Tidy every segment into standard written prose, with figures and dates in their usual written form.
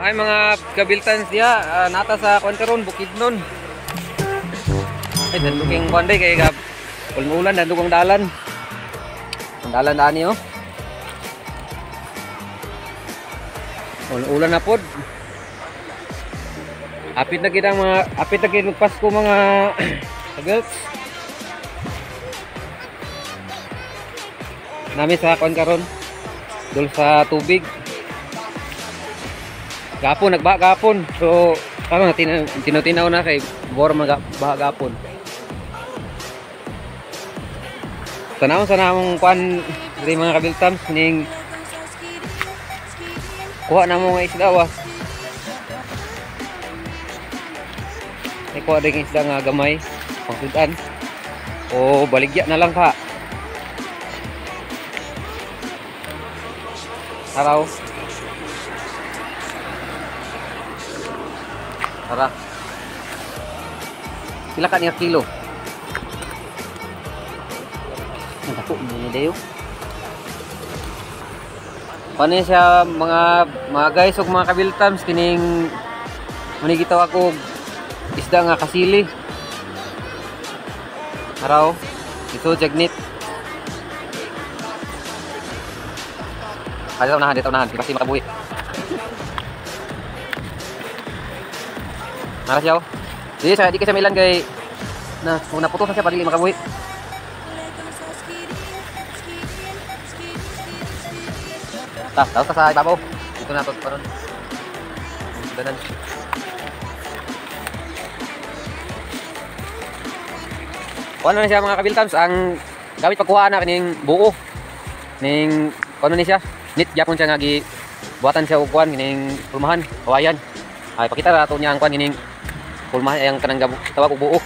Ay mga kabiltans dia nata sa kuan karon Bukidnon. Ay danduking kuan day kay gab ulan dandukang dalan. Ang dalan ani oh. Ulan na pod. Apit na gid Pasko mga kabilts. Nami sa kuan karon dul sa tubig. Gapon nagba gapon. So tama na tinutinaw na kay bor magbaha gapon. Tanaw sa namong kuan diri mga kabiltams ning kuha na mo nga isda wa. Ay kuha ding isda nga gamay pangsudan. O baligya na lang ka. Araw. Tara. Pila ka niya kilo? Ang dako ni dayo. Paano siya mga guys ug mga kabiltams kining manigitaw ako isda nga kasili. Araw. Ito jagnit. Dito na, kasi makabuhi. Nara siya oh. Di ka siya milan kay na kung naputos na siya padili makabuhi. Tapos sa ibabaw. Dito na to paron. Danan. Kuha na siya mga kabiltams ang gamit pagkuha na kining buo. Ning kuno ni siya. Nit gyapon siya nga gi buhatan siya og kuan kining pulmahan, kawayan. Ay pakita ra to niya ang kuan kining pulmahan yang kanang tawag og buo.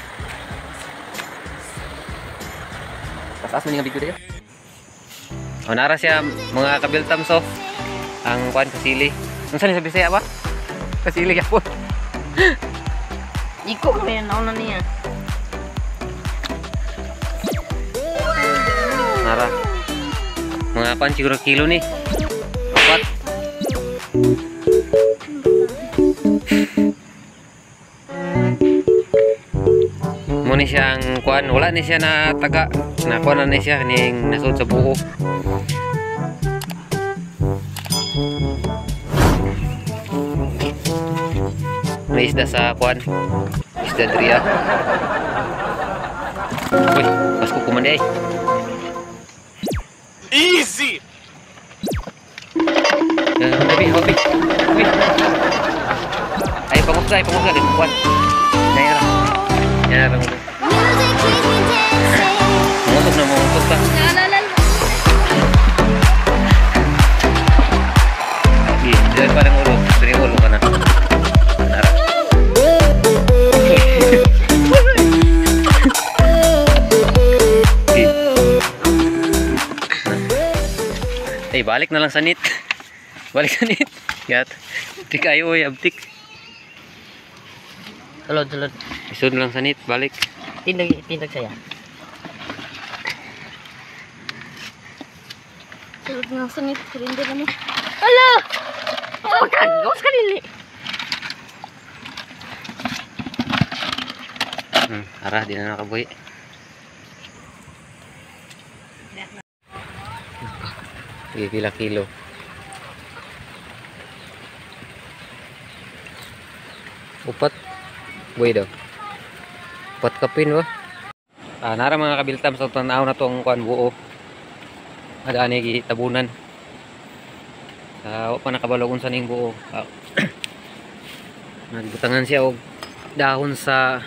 Taas man nga video dito. Nara siya mga kabiltams so ang kuan kasili. Unsa ni sa Bisaya ba? Kasili gyapon. Iko man nauna niya. Nara. Mga pan siguro kilo ni. Apat. Muna siya ang kuan, wala ni siya na taga. Nakuha na ni siya ning nasud sa buo. May isda sa kuan. Isda dria. Uy, pas ko kumanda eh. Easy. Hobi. Ay pangusga din kuan. Nayara. Yan ra mo. Mutok ta. Dili parang ulo, ka na. Nara. Ay balik na lang sa nit. Balik sa nit. Gat. Tik ayo oy abtik. Tulod. Isud lang sa nit, balik. Tindag saya. Tulod nga sa nit, hindi naman. Ala! Oh, kagos ka nili. Arah di na nakabuhi. Sige, pila kilo. Upat. Buhay daw. Upat kapin ba? Nara mga kabiltams sa tanaw na tong kuan buo. Ada ani tabunan. Wa pa nakabalogon sa ning buo. Nagbutangan siya og dahon sa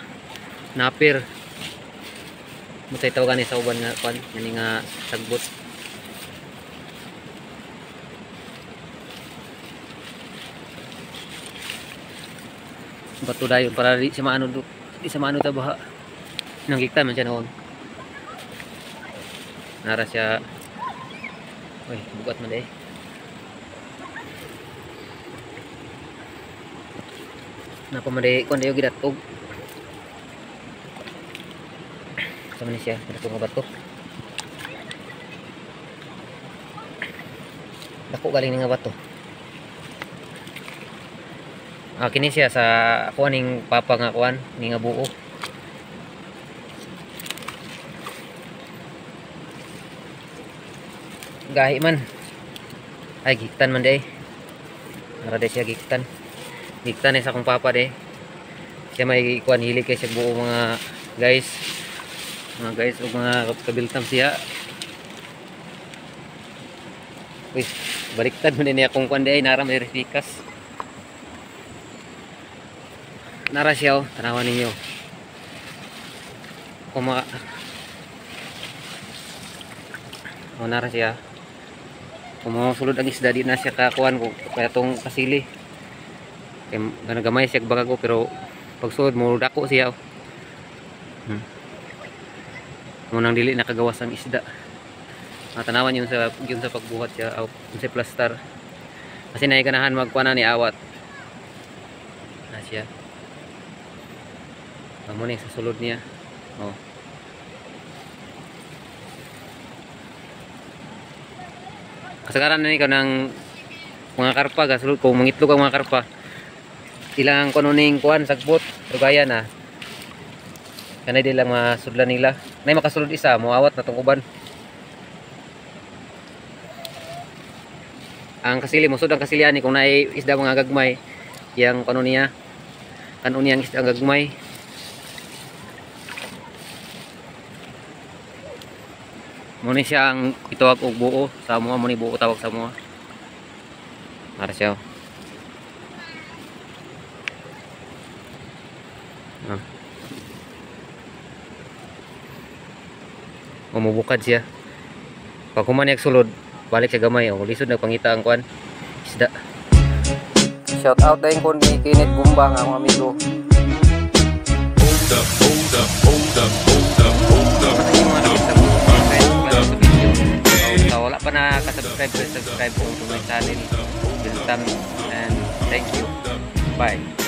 napir. Mutay tawagan ni sa uban nga kuan, ngani nga sagbot. Bato dayon para di sa maano ta baha. Nanggiktan man siya noon. Nara siya. Uy, bugat man day. Napa man day kon dayo gidatog. Sama ni siya, gidatog nga bato. Dako galing nga bato. kini siya sa kuan ning papa nga kuan ning nga buo. Gahi man. Ay giktan man day. Ara day siya giktan. Giktan sa akong papa day. Siya may kuan hili kay siya buo mga guys. Mga guys ug mga kabiltam siya. Uy, baliktad mo niya akong kuan day nara may rifikas. Nara siya oh, tanawan ninyo. Kuma oh, nara siya. Kung mga sulod ang isda di na siya kakuan ko kaya tong kasili. Kaya nagamay siya bagago pero pag sulod mo dako siya. Munang dili nakagawas ang isda. Tanawan yun sa pagbuhat siya o sa plaster. Kasi naiganahan magkuana ni awat. Na siya. Amo ni sa sulod niya. Oh. Kasagaran na ni kanang mga karpa gasulod kung mangitlog ang mga karpa. Ilang kuno ning kuan sagbot rugaya na. Kanay di lang masudlan nila. Nay makasulod isa moawat na tong uban. Ang kasili mo sud ang kasilian ni kung naay isda mga gagmay yang kuno niya. Kanon niyang isda ang gagmay. Muna siya ang itawag og buo sa mga muni buo tawag sa mga. Ara siya. Umubukad siya. Pag humaniak sulod, balik sa gamay o lisod na pangita ang kuan isda. Shout out din ko ni Kinit Gumbang ang amigo. Wala pa na ka-subscribe, subscribe po to my channel. Welcome and thank you. Bye.